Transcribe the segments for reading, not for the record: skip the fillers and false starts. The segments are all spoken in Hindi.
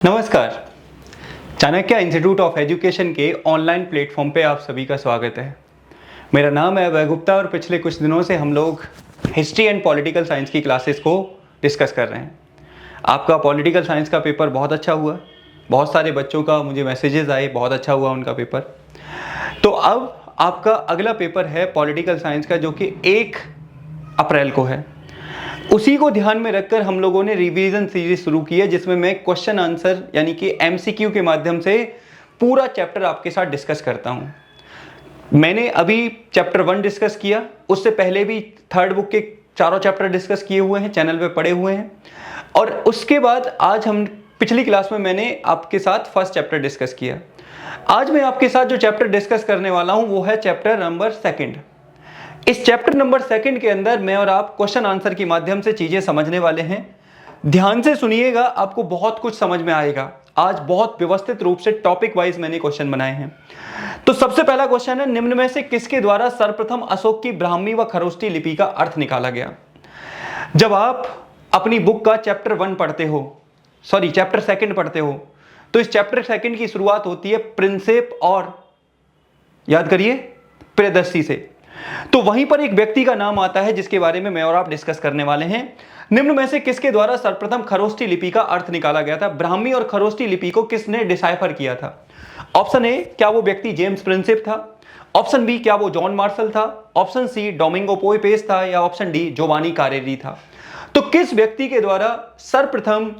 नमस्कार। चाणक्य इंस्टीट्यूट ऑफ एजुकेशन के ऑनलाइन प्लेटफॉर्म पे आप सभी का स्वागत है। मेरा नाम है अभय गुप्ता और पिछले कुछ दिनों से हम लोग हिस्ट्री एंड पॉलिटिकल साइंस की क्लासेस को डिस्कस कर रहे हैं। आपका पॉलिटिकल साइंस का पेपर बहुत अच्छा हुआ, बहुत सारे बच्चों का मुझे मैसेजेस आए, बहुत अच्छा हुआ उनका पेपर। तो अब आपका अगला पेपर है पॉलिटिकल साइंस का, जो कि 1 अप्रैल को है। उसी को ध्यान में रखकर हम लोगों ने रिवीजन सीरीज शुरू की है, जिसमें मैं क्वेश्चन आंसर यानी कि एमसीक्यू के माध्यम से पूरा चैप्टर आपके साथ डिस्कस करता हूं। मैंने अभी चैप्टर 1 डिस्कस किया, उससे पहले भी 3rd बुक के चारों चैप्टर डिस्कस किए हुए हैं, चैनल पे पड़े हुए हैं। और उसके बाद आज हम पिछली क्लास में मैंने आपके साथ 1st चैप्टर डिस्कस किया। आज मैं आपके साथ जो चैप्टर डिस्कस करने वाला हूं वो है चैप्टर नंबर 2। इस चैप्टर नंबर 2 के अंदर मैं और आप क्वेश्चन आंसर के माध्यम से चीजें समझने वाले हैं। ध्यान से सुनिएगा, आपको बहुत कुछ समझ में आएगा। आज बहुत व्यवस्थित रूप से टॉपिक वाइज मैंने क्वेश्चन बनाए हैं। तो सबसे पहला क्वेश्चन है, निम्न में से किसके द्वारा सर्वप्रथम अशोक की ब्राह्मी व खरोष्ठी लिपि का अर्थ निकाला गया? जब आप अपनी बुक का चैप्टर 2 पढ़ते हो, तो इस चैप्टर 2 की शुरुआत होती है प्रिंसेप और, याद करिए, प्रियदर्शी से। तो वहीं पर एक व्यक्ति का नाम आता है जिसके बारे में मैं और आप डिस्कस करने वाले हैं। निम्न में से किसके द्वारा सर्वप्रथम खरोष्ठी लिपि का अर्थ निकाला गया था? ब्राह्मी और खरोष्ठी लिपि को किसने डिसाइफर किया था? ऑप्शन ए, क्या वो व्यक्ति जेम्स प्रिंसेप था? ऑप्शन बी, क्या वो जॉन मार्शल था? ऑप्शन सी, डोमिंगो पोयपेस था? या ऑप्शन डी, जोवानी कारेरी था? तो किस व्यक्ति के द्वारा सर्वप्रथम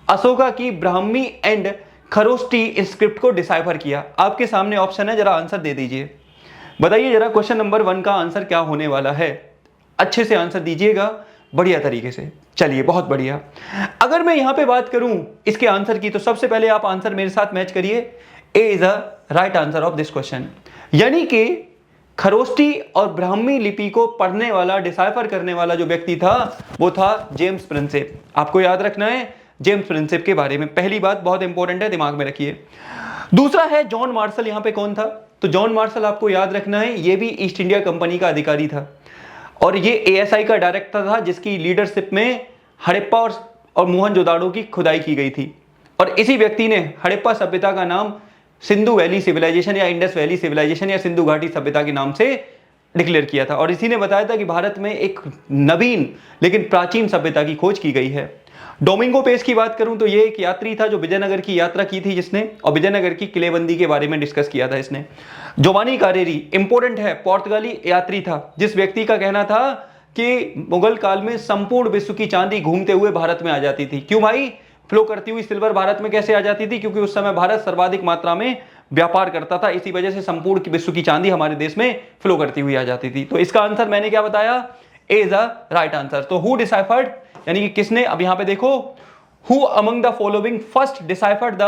अशोका की ब्राह्मी एंड खरोष्ठी स्क्रिप्ट को डिसाइफर किया? आपके सामने ऑप्शन है, जरा आंसर दे दीजिए। बताइए जरा क्वेश्चन नंबर 1 का आंसर क्या होने वाला है। अच्छे से आंसर दीजिएगा, बढ़िया तरीके से। चलिए, बहुत बढ़िया। अगर मैं यहां पे बात करूं इसके आंसर की, तो सबसे पहले आप आंसर मेरे साथ मैच करिए। A is a right answer of this question. यानी कि खरोष्ठी और ब्राह्मी लिपि को पढ़ने वाला, डिसाइफर करने वाला जो व्यक्ति था वो था जेम्स प्रिंसेप। आपको याद रखना है जेम्स प्रिंसेप के बारे में। पहली बात बहुत इंपॉर्टेंट है, दिमाग में रखिए। दूसरा है जॉन मार्शल। यहां पे कौन था? तो जॉन मार्शल आपको याद रखना है, ये भी ईस्ट इंडिया कंपनी का अधिकारी था और ये एएसआई का डायरेक्टर था, जिसकी लीडरशिप में हड़प्पा और मोहनजोदाड़ो की खुदाई की गई थी। और इसी व्यक्ति ने हड़प्पा सभ्यता का नाम सिंधु वैली सिविलाइजेशन या इंडस वैली सिविलाइजेशन या सिंधु घाटी सभ्यता के नाम से डिक्लेयर किया था। और इसी ने बताया था कि भारत में एक नवीन लेकिन प्राचीन सभ्यता की खोज की गई है। डोमिंगो पेस की बात करूं तो ये एक यात्री था जो विजयनगर की यात्रा की थी जिसने, और विजयनगर की किलेबंदी के बारे में डिस्कस किया था इसने। जोवानी कारेरी इंपॉर्टेंट है, पुर्तगाली यात्री था जिस व्यक्ति का कहना था कि मुगल काल में संपूर्ण विश्व की चांदी घूमते हुए भारत में आ जाती थी। क्यों भाई? फ्लो करती हुई सिल्वर भारत में कैसे आ जाती थी? क्योंकि उस समय भारत सर्वाधिक मात्रा में व्यापार करता था, इसी वजह से संपूर्ण विश्व की चांदी हमारे देश में फ्लो करती हुई आ जाती थी। तो इसका आंसर मैंने क्या बताया? A is a right answer. So who deciphered, यानी कि किसने, अब यहां पे देखो, who among the following first deciphered the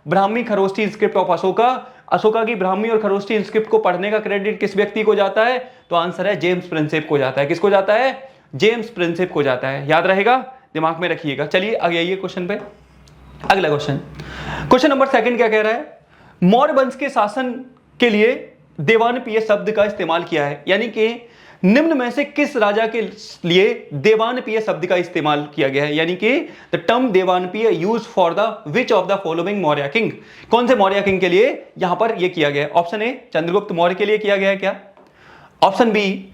Brahmi Kharoshthi script of Ashoka? Ashoka की ब्राह्मी और खरोष्ठी स्क्रिप्ट को पढ़ने का क्रेडिट किस व्यक्ति को जाता है? तो आंसर है जेम्स प्रिंसेप को जाता है। किसको जाता है? जेम्स प्रिंसेप को जाता है। याद रहेगा, दिमाग में रखिएगा। चलिए आगे आइए क्वेश्चन पे। अगला क्वेश्चन नंबर 2 क्या कह रहा है? मौर्य वंश के शासन के लिए देवानपीय शब्द का इस्तेमाल किया है। यानी कि निम्न में से किस राजा के लिए देवानपीय शब्द का इस्तेमाल किया गया है? यानी कि the term Devanampiya use for the which of the following Maurya king? कौन से मौर्य किंग के लिए यहां पर यह किया गया है? ऑप्शन ए, चंद्रगुप्त मौर्य के लिए किया गया है क्या? ऑप्शन बी,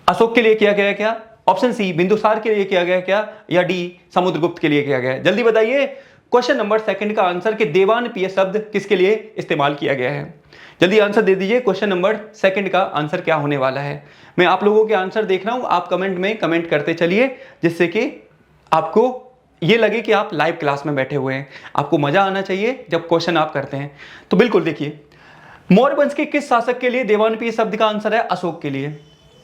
अशोक के लिए किया गया है क्या? ऑप्शन सी, बिंदुसार के लिए किया गया है क्या? या डी, समुद्रगुप्त के लिए किया गया है? जल्दी बताइए क्वेश्चन नंबर 2 का आंसर कि देवानपीय शब्द किसके लिए इस्तेमाल किया गया है। जल्दी आंसर दे दीजिए। क्वेश्चन नंबर 2 का आंसर क्या होने वाला है? मैं आप लोगों के आंसर देख रहा हूं, आप कमेंट में कमेंट करते चलिए, जिससे कि आपको ये लगे कि आप लाइव क्लास में बैठे हुए हैं। आपको मजा आना चाहिए जब क्वेश्चन आप करते हैं। तो बिल्कुल देखिए, मौर्य वंश के किस शासक के लिए देवानपीय शब्द का आंसर है? अशोक के लिए।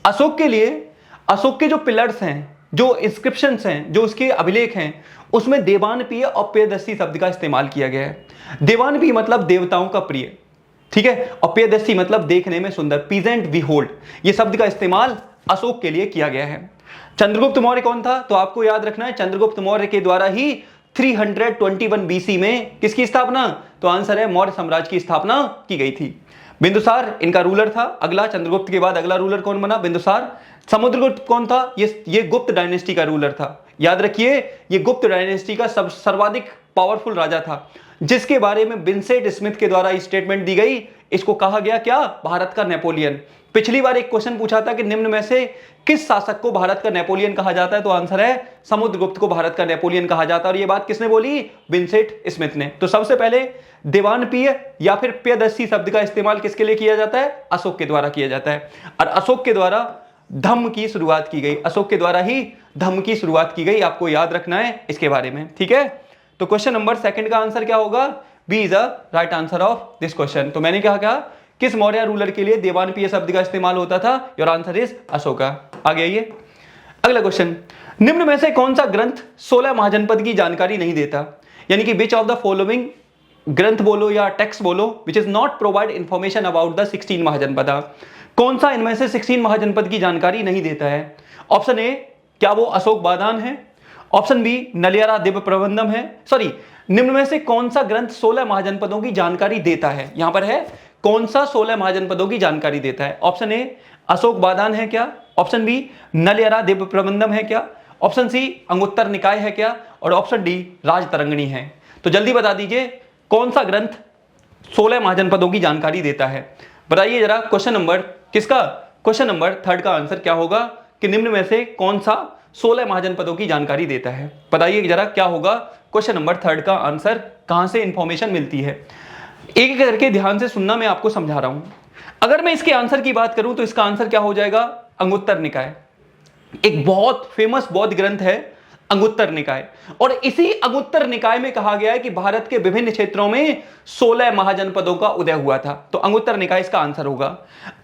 अशोक के लिए अशोक के जो पिलर्स हैं, जो इंस्क्रिप्शंस हैं, जो उसके अभिलेख हैं, उसमें देवानपीय और प्रियदर्शी शब्द का इस्तेमाल किया गया है। देवानपीय मतलब देवताओं का प्रिय, ठीक है, और प्रियदर्शी मतलब देखने में सुंदर, पीजेंट बिहोल्ड। ये शब्द का इस्तेमाल अशोक के लिए किया गया है। चंद्रगुप्त मौर्य कौन था? तो आपको याद रखना है, चंद्रगुप्त मौर्य के द्वारा ही 321 बीसी में किसकी स्थापना? तो आंसर है मौर्य साम्राज्य की स्थापना की गई थी। बिंदुसार इनका रूलर था। अगला, चंद्रगुप्त के बाद अगला रूलर कौन बना? बिंदुसार। समुद्रगुप्त कौन था? ये गुप्त डायनेस्टी का रूलर था। याद रखिए, ये गुप्त डायनेस्टी का सर्वाधिक पावरफुल राजा था जिसके बारे में विंसेंट स्मिथ के द्वारा स्टेटमेंट दी गई। इसको कहा गया क्या? भारत का नेपोलियन। पिछली बार एक क्वेश्चन पूछा था कि निम्न में से किस शासक को भारत का नेपोलियन कहा जाता है, तो आंसर है समुद्रगुप्त को भारत का नेपोलियन कहा जाता है। और ये बात किसने बोली? विंसेंट स्मिथ ने। तो सबसे पहले देवानपीय या फिर प्रियदर्शी शब्द का इस्तेमाल किसके लिए किया जाता है? अशोक के द्वारा किया जाता है। और अशोक के द्वारा धम्म की शुरुआत की गई, अशोक के द्वारा ही धम्म की शुरुआत की गई। आपको याद रखना है इसके बारे में, ठीक है। तो क्वेश्चन नंबर सेकंड का आंसर क्या होगा? B is the right answer of this question. तो मैंने क्या कहा, किस मौर्य रूलर के लिए देवानपीय शब्द का इस्तेमाल होता था? Your answer is Ashoka. आगे आइए, अगला क्वेश्चन, निम्न में से कौन सा ग्रंथ 16 महाजनपद की जानकारी नहीं देता? यानी कि विच ऑफ द फॉलोइंग ग्रंथ बोलो या टेक्स्ट बोलो which is not provide information about the 16 Mahajanapada. कौन सा इनमें से 16 महाजनपद की जानकारी नहीं देता है? ऑप्शन ए, क्या वो अशोक बादान है? ऑप्शन बी, नलियारा दिव्य प्रबंधम है। सॉरी, निम्न में से कौन सा ग्रंथ 16 महाजनपदों की जानकारी देता है? यहां पर है कौन सा 16 महाजनपदों की जानकारी देता है? ऑप्शन ए, अशोक बादान है क्या? ऑप्शन बी, नलियारा दिव्य प्रबंधम है क्या? ऑप्शन सी, अंगुत्तर निकाय है क्या? और ऑप्शन डी, राजतरंगिणी है। तो जल्दी बता दीजिए कौन सा ग्रंथ 16 महाजनपदों की जानकारी देता है? बताइए जरा। क्वेश्चन नंबर किसका? क्वेश्चन नंबर थर्ड का आंसर क्या होगा कि निम्न में से कौन सा 16 महाजनपदों की जानकारी देता है? बताइए जरा क्या होगा क्वेश्चन नंबर थर्ड का आंसर, कहां से इंफॉर्मेशन मिलती है? एक एक करके ध्यान से सुनना, मैं आपको समझा रहा हूं। अगर मैं इसके आंसर की बात करूं तो इसका आंसर क्या हो जाएगा? अंगुत्तर निकाय। एक बहुत फेमस बौद्ध ग्रंथ है अंगुत्तर निकाय, और इसी अंगुत्तर निकाय में कहा गया है कि भारत के विभिन्न क्षेत्रों में 16 महाजनपदों का उदय हुआ था। तो अंगुत्तर निकाय इसका आंसर होगा।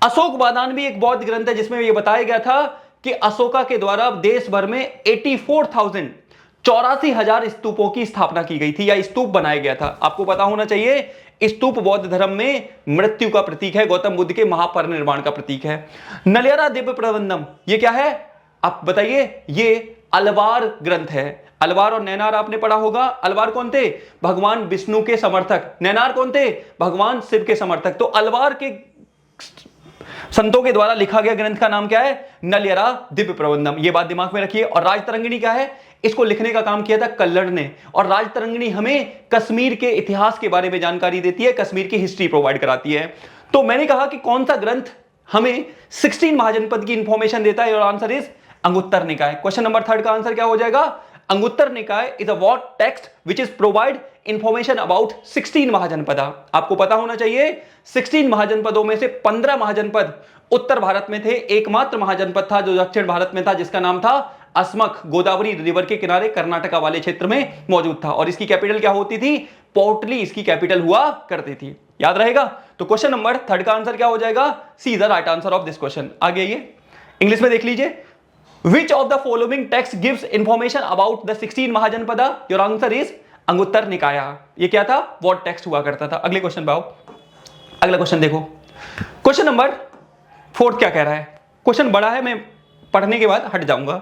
अशोक बादान भी एक बौद्ध ग्रंथ है जिसमें यह बताया गया था कि अशोका के द्वारा देश भर में 84,000 स्तूपों की स्थापना की गई थी या स्तूप बनाया गया था। आपको पता होना चाहिए स्तूप बौद्ध धर्म में मृत्यु का प्रतीक है, गौतम बुद्ध के महापरिनिर्वाण का प्रतीक है। नलियारा दिव्य प्रबंधम ये क्या है? आप बताइए। ये अलवार ग्रंथ है। अलवार और नैनार आपने पढ़ा होगा। अलवार कौन थे? भगवान विष्णु के समर्थक। नैनार कौन थे? भगवान शिव के समर्थक। तो अलवार के संतों के द्वारा लिखा गया ग्रंथ का नाम क्या है? नलियारा दिव्य प्रबंधम। ये बात दिमाग में रखिए। और राजतरंगिणी क्या है? इसको लिखने का काम किया था कल्लड़ ने। और राजतरंगिणी हमें कश्मीर के इतिहास के बारे में जानकारी देती है, कश्मीर की हिस्ट्री प्रोवाइड कराती है। तो मैंने कहा कि कौन सा ग्रंथ हमें 16 महाजनपद की इंफॉर्मेशन देता है? और आंसर इज अंगुत्तर निकाय। क्वेश्चन नंबर थर्ड का आंसर क्या हो जाएगा? अंगुत्तर निकाय is a what text which is provide information about 16 Mahajanapada. आपको पता होना चाहिए 16 महाजनपदों में से 15 महाजनपद उत्तर भारत में थे। एकमात्र महाजनपद था जो दक्षिण भारत में था जिसका नाम था अस्मक, गोदावरी रिवर के किनारे कर्नाटका वाले क्षेत्र में मौजूद था। और इसकी कैपिटल क्या होती थी? पोर्टली इसकी कैपिटल हुआ करती थी। याद रहेगा। तो क्वेश्चन नंबर थर्ड का आंसर क्या हो जाएगा? C is the right answer of this question. आगे आइए, इंग्लिश में देख लीजिए। Which of the following text gives information about the 16 Mahajanapada? Your answer is Anguttara निकाया। ये क्या था? What text हुआ करता था। अगले क्वेश्चन पे आओ। अगला क्वेश्चन देखो। क्वेश्चन नंबर फोर्थ क्या कह रहा है? क्वेश्चन बड़ा है, मैं पढ़ने के बाद हट जाऊंगा।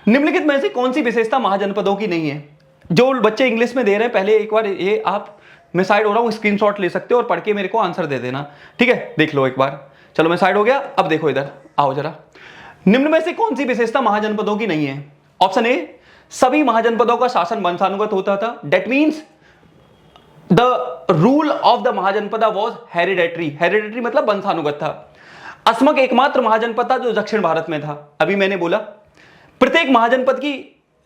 निम्नलिखित में से कौन सी विशेषता महाजनपदों की नहीं है? जो बच्चे इंग्लिश में दे रहे हैं पहले एक बार ये आप, मैं साइड हो रहा हूं, स्क्रीनशॉट ले सकते हो और पढ़ के मेरे को आंसर दे देना, ठीक है? देख लो एक बार। चलो मैं साइड हो गया। अब देखो इधर आओ जरा। निम्न में से कौन सी विशेषता महाजनपदों की नहीं है? ऑप्शन ए, सभी महाजनपदों का शासन वंशानुगत होता था। That means the rule of the Mahajanapada was hereditary. Hereditary मतलब वंशानुगत था। अस्मक एकमात्र महाजनपद था जो दक्षिण भारत में था। अभी मैंने बोला प्रत्येक महाजनपद की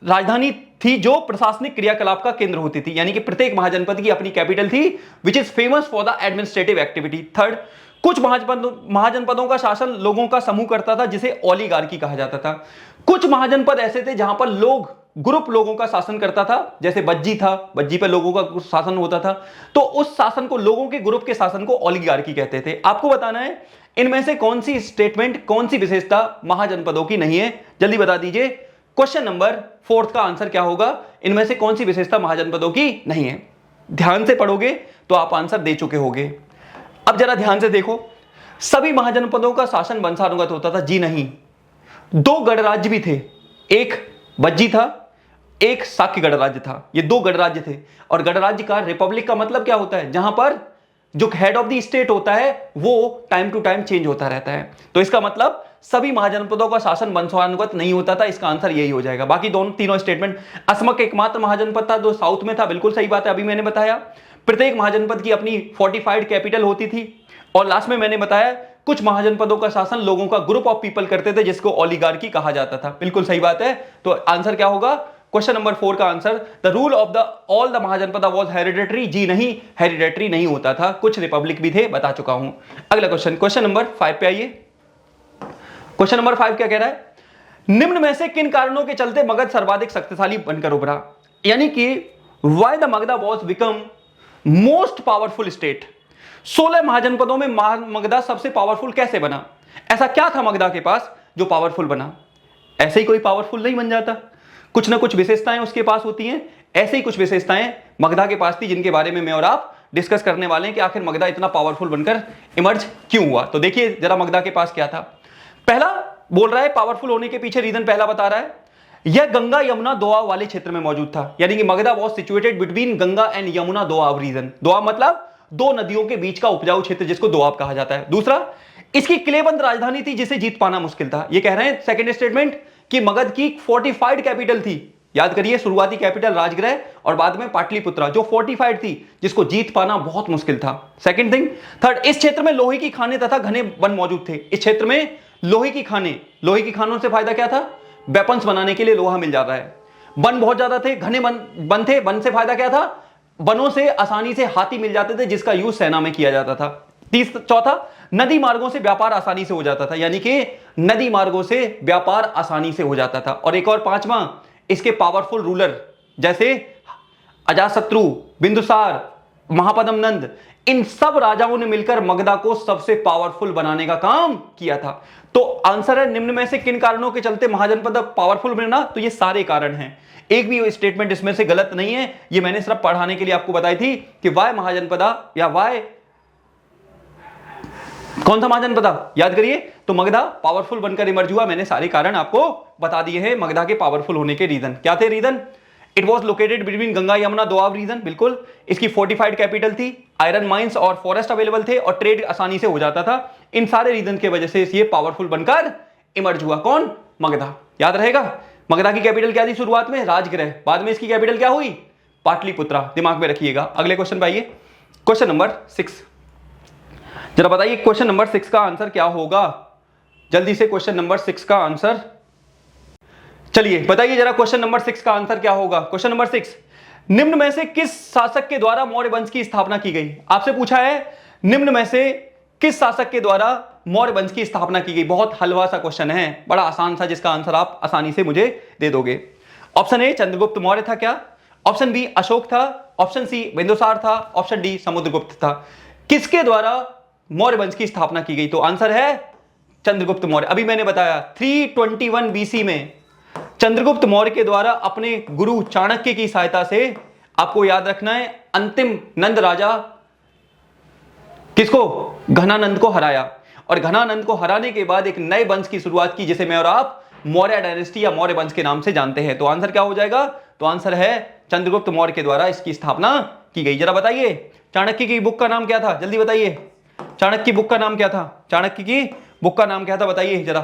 राजधानी थी जो प्रशासनिक क्रियाकलाप का केंद्र होती थी, यानी कि प्रत्येक महाजनपद की अपनी कैपिटल थी which is famous for the administrative activity. Third, कुछ महाजनपदों का शासन लोगों का समूह करता था जिसे ओलिगार्की कहा जाता था। कुछ महाजनपद ऐसे थे जहां पर ग्रुप लोगों का शासन करता था, जैसे बज्जी था, बज्जी पे लोगों का शासन होता था। तो उस शासन को, लोगों के ग्रुप के शासन को ओलिगार्की कहते थे। आपको बताना है इनमें से कौन सी स्टेटमेंट, कौन सी विशेषता महाजनपदों की नहीं है? जल्दी बता दीजिए। क्वेश्चन नंबर फोर्थ का आंसर क्या होगा? इनमें से कौन सी विशेषता महाजनपदों की नहीं है? ध्यान से पढ़ोगे तो आप आंसर दे चुके होंगे। अब जरा ध्यान से देखो, सभी महाजनपदों का शासन वंशानुगत होता था? जी नहीं। दो गणराज्य भी थे, एक बज्जी था, एक शाक्य गणराज्य था। ये दो गणराज्य थे। और गणराज्य का, रिपब्लिक का मतलब क्या होता है? जहां पर जो हेड ऑफ द स्टेट होता है वो टाइम टू टाइम चेंज होता रहता है। तो इसका मतलब सभी महाजनपदों का शासन वंशानुगत नहीं होता था। इसका आंसर यही हो जाएगा। बाकी दोनों तीनों स्टेटमेंट, असमक एकमात्र महाजनपद था जो साउथ में था, बिल्कुल सही बात है, अभी मैंने बताया। प्रत्येक महाजनपद की अपनी फोर्टिफाइड कैपिटल होती थी। और लास्ट में मैंने बताया कुछ महाजनपदों का शासन लोगों का ग्रुप ऑफ पीपल करते थे जिसको ओलिगार्की कहा जाता था। बिल्कुल सही बात है। तो आंसर क्या होगा क्वेश्चन नंबर 4 का answer, the rule of the all the mahajanapada was hereditary. जी नहीं, हेरिडेटरी नहीं होता था, कुछ रिपब्लिक भी थे, बता चुका हूं। अगला क्वेश्चन, क्वेश्चन नंबर 5 पे आइए। क्वेश्चन नंबर 5 क्या कह रहा है, निम्न में से किन कारणों के चलते मगध सर्वाधिक शक्तिशाली बनकर उभरा, यानी कि why the Magadha was become most powerful state. 16 महाजनपदों में मगधा सबसे पावरफुल कैसे बना, ऐसा क्या था मगधा के पास जो पावरफुल बना। ऐसे ही कोई पावरफुल नहीं बन जाता, कुछ ना कुछ विशेषताएं उसके पास होती हैं। ऐसे ही कुछ विशेषताएं मगधा के पास थी जिनके बारे में मैं और आप डिस्कस करने वाले हैं कि आखिर मगधा इतना पावरफुल बनकर इमर्ज क्यों हुआ। तो देखिए जरा मगधा के पास क्या था। पहला बोल रहा है पावरफुल होने के पीछे रीजन, पहला बता रहा है यह गंगा यमुना दोआब वाले क्षेत्र में मौजूद था, यानी कि Magadha was situated between Ganga and Yamuna Doab region. Doab मतलब दो नदियों के बीच का उपजाऊ क्षेत्र जिसको दोआब कहा जाता है। दूसरा, इसकी किलेबंद राजधानी थी जिसे जीत पाना मुश्किल था। ये कह रहे हैं सेकंड स्टेटमेंट कि मगध की फोर्टिफाइड कैपिटल थी। याद करिए शुरुआती कैपिटल राजगृह और बाद में पाटलिपुत्रा जो फोर्टिफाइड थी जिसको जीत पाना बहुत मुश्किल था। सेकंड थिंग, थर्ड, इस क्षेत्र में लोहे की खानें तथा घने वन मौजूद थे। इस क्षेत्र में लोहे की खानें, लोहे की खानों से फायदा क्या था, वेपन्स बनाने के लिए लोहा मिल जाता है। वन बहुत ज्यादा थे, घने वन थे, वन से फायदा क्या था, वनों से आसानी से हाथी मिल जाते थे जिसका यूज सेना में किया जाता था। चौथा, नदी मार्गों से व्यापार आसानी से हो जाता था, यानी कि नदी मार्गों से व्यापार आसानी से हो जाता था। और एक और पांचवा, इसके पावरफुल रूलर जैसे अजातशत्रु, बिंदुसार, महापद्म नंद, इन सब राजाओं ने मिलकर मगधा को सबसे पावरफुल बनाने का काम किया था। तो आंसर है निम्न में से किन कारणों के चलते महाजनपद पावरफुल बना, तो ये सारे कारण हैं। एक भी स्टेटमेंट इसमें से गलत नहीं है। ये मैंने सिर्फ पढ़ाने के लिए आपको बताई थी कि वाय महाजनपदा या वाय कौन सा महाजनपद, याद करिए। तो मगधा पावरफुल बनकर इमर्ज हुआ। मैंने सारे कारण आपको बता दिए हैं मगधा के पावरफुल होने के रीजन। क्या थे region, it was located between Ganga Yamuna Doab region, बिल्कुल। इसकी फोर्टिफाइड कैपिटल थी, आयरन माइंस और फॉरेस्ट अवेलेबल थे और ट्रेड आसानी से हो जाता था। इन सारे रीजन की वजह से ये पावरफुल बनकर इमर्ज हुआ। कौन, मगधा। याद रहेगा मगधा की कैपिटल क्या थी शुरुआत में, राजगृह, बाद में इसकी कैपिटल क्या हुई, पाटलिपुत्रा, दिमाग में रखिएगा। अगले क्वेश्चन पे आइए, क्वेश्चन नंबर 6। जरा बताइए क्वेश्चन नंबर 6 का आंसर क्या होगा, जल्दी से क्वेश्चन नंबर 6 का आंसर, चलिए बताइए जरा क्वेश्चन नंबर 6 का आंसर क्या होगा। क्वेश्चन नंबर 6, निम्न में से किस शासक के द्वारा मौर्य वंश की स्थापना की गई। आपसे पूछा है निम्न में से किस शासक के द्वारा मौर्य वंश की स्थापना की गई। बहुत हलवा सा क्वेश्चन है, बड़ा आसान सा, जिसका आंसर आप आसानी से मुझे दे दोगे। ऑप्शन ए चंद्रगुप्त मौर्य था क्या, ऑप्शन बी अशोक था, ऑप्शन सी बिंदुसार था, ऑप्शन डी समुद्रगुप्त था। किसके द्वारा मौर्य वंश की स्थापना की गई, तो आंसर है चंद्रगुप्त मौर्य। अभी मैंने बताया 321 बीसी में चंद्रगुप्त मौर्य के द्वारा अपने गुरु चाणक्य की सहायता से, आपको याद रखना है, अंतिम नंद राजा किसको, घनानंद को हराया। और घनानंद को हराने के बाद एक नए वंश की शुरुआत की जिसे मैं और आप मौर्य डायनेस्टी या मौर्य वंश के नाम से जानते हैं। तो आंसर क्या हो जाएगा, तो आंसर है चंद्रगुप्त मौर्य के द्वारा इसकी स्थापना की गई। जरा बताइए चाणक्य की बुक का नाम क्या था, जल्दी बताइए, चाणक्य की बुक का नाम क्या था, चाणक्य की बुक का नाम क्या था, बताइए जरा।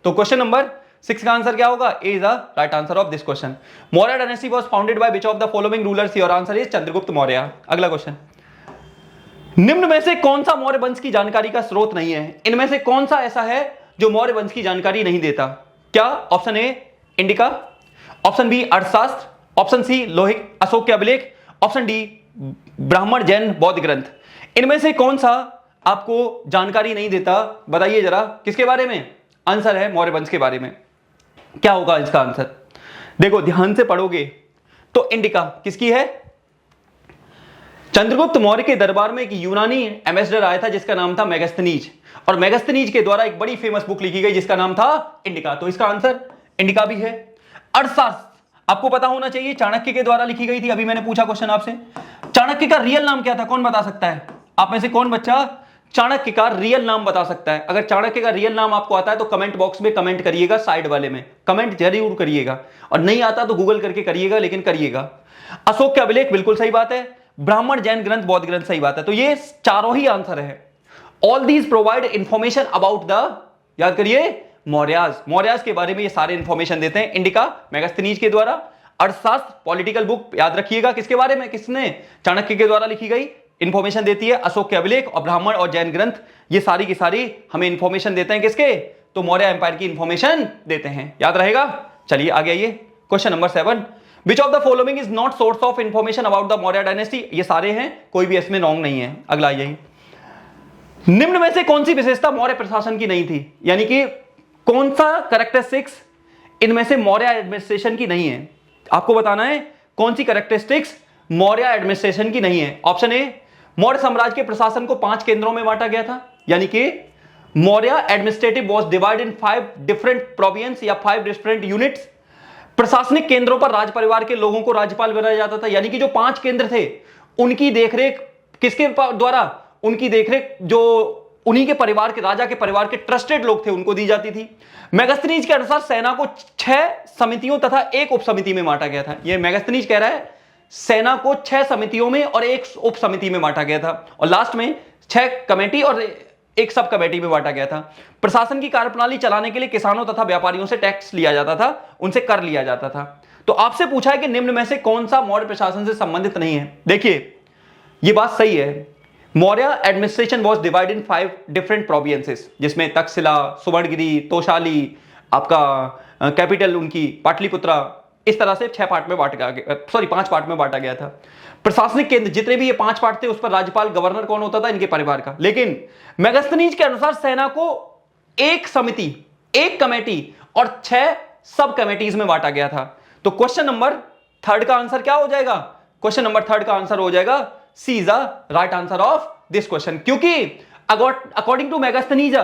तो क्वेश्चन नंबर 6 का आंसर क्या होगा, A is the right answer of this question. Maurya dynasty was founded by which of the following rulers, your answer is Chandragupta Maurya. अगला क्वेश्चन, निम्न में से कौन सा मौर्य वंश की जानकारी का स्रोत नहीं है। इनमें से कौन सा ऐसा है जो मौर्य वंश की जानकारी नहीं देता। क्या, option A Indica, option B Arthashastra, option C लोहिक अशोक के अभिलेख, ऑप्शन डी ब्राह्मण जैन बौद्ध ग्रंथ। इनमें से कौन सा आपको जानकारी नहीं देता, बताइए जरा किसके बारे में, आंसर है मौर्य वंश के बारे में। क्या होगा इसका आंसर, देखो ध्यान से पढ़ोगे तो इंडिका किसकी है, चंद्रगुप्त मौर्य के दरबार में एक यूनानी एम्बेसडर आया था जिसका नाम था मेगस्थनीज, और मेगस्थनीज के द्वारा एक बड़ी फेमस बुक लिखी गई जिसका नाम था इंडिका। तो इसका आंसर इंडिका भी है। अर्थशास्त्र आपको पता होना चाहिए, चाणक्य के द्वारा लिखी गई थी। अभी मैंने पूछा क्वेश्चन आपसे, चाणक्य का रियल नाम क्या था, कौन बता सकता है, आप में से कौन बच्चा चाणक्य का रियल नाम बता सकता है। अगर चाणक्य का रियल नाम आपको आता है तो कमेंट बॉक्स में कमेंट करिएगा, साइड वाले में कमेंट जरूर करिएगा, और नहीं आता तो गूगल करके करिएगा, लेकिन करिएगा। अशोक के अभिलेख बिल्कुल सही बात है, ब्राह्मण जैन ग्रंथ बौद्ध ग्रंथ सही बात है। तो ये चारों ही आंसर है। All these provide information about the, याद करिए, मौर्याज के बारे में ये सारे इंफॉर्मेशन देते हैं इंडिका मेगास्थनीज के द्वारा। अर्थशास्त्र पॉलिटिकल बुक याद रखिएगा किसके बारे में, किसने, चाणक्य के द्वारा लिखी गई, इंफॉर्मेशन देती है। अशोक के अभिलेख और ब्राह्मण और जैन ग्रंथ ये सारी की सारी हमें इंफॉर्मेशन देते हैं किसके, तो मौर्य एम्पायर की इंफॉर्मेशन देते हैं, याद रहेगा। चलिए आगे आइए, question number 7, which of the following is not source of information about the Maurya dynasty. ये सारे हैं, कोई भी इसमें रॉन्ग नहीं है। अगला आइए, निम्न में से कौन सी विशेषता मौर्य प्रशासन की नहीं थी, यानी कि कौन सा कैरेक्टरिस्टिक्स इनमें से मौर्य एडमिनिस्ट्रेशन की नहीं है। आपको बताना है कौन सी कैरेक्टरिस्टिक्स मौर्य एडमिनिस्ट्रेशन की नहीं है। ऑप्शन ए, मौर्य साम्राज्य के प्रशासन को 5 केंद्रों में बांटा गया था, यानी कि Maurya administrative was divided in 5 different province या 5 डिफरेंट यूनिट्स। प्रशासनिक केंद्रों पर राज परिवार के लोगों को राज्यपाल बनाया जाता था, यानी कि जो 5 केंद्र थे उनकी देखरेख किसके द्वारा, उनकी देखरेख जो उन्हीं के परिवार के, राजा के परिवार के ट्रस्टेड लोग थे उनको दी जाती थी। मेगास्थनीज के अनुसार सेना को 6 समितियों तथा 1 उप समिति में बांटा गया था। यह मेगास्थनीज कह रहा है सेना को 6 समितियों में और 1 उप समिति में बांटा गया था, और लास्ट में 6 कमेटी और 1 सब कमेटी में बांटा गया था। प्रशासन की कार्यप्रणाली चलाने के लिए किसानों तथा व्यापारियों से टैक्स लिया जाता था, उनसे कर लिया जाता था। तो आपसे पूछा है कि निम्न में से कौन सा मौर्य प्रशासन से संबंधित नहीं है। देखिए यह बात सही है, Maurya administration was divided in 5 different provinces, जिसमें तक्षशिला, सुवर्णगिरी, तोशाली, आपका कैपिटल उनकी पाटलिपुत्रा, इस तरह से 5 पार्ट में बांटा गया था। प्रशासनिक केंद्र जितने भी ये 5 पार्ट थे उस पर राज्यपाल गवर्नर कौन होता था, इनके परिवार का। लेकिन मेगास्थनीज के अनुसार सेना को 1 समिति, 1 कमेटी और 6 सब कमेटीज में बांटा गया था। तो क्वेश्चन नंबर 3 का आंसर क्या हो जाएगा, क्वेश्चन नंबर 3 का आंसर हो जाएगा C is the right answer of this question, क्योंकि according to Megasthenes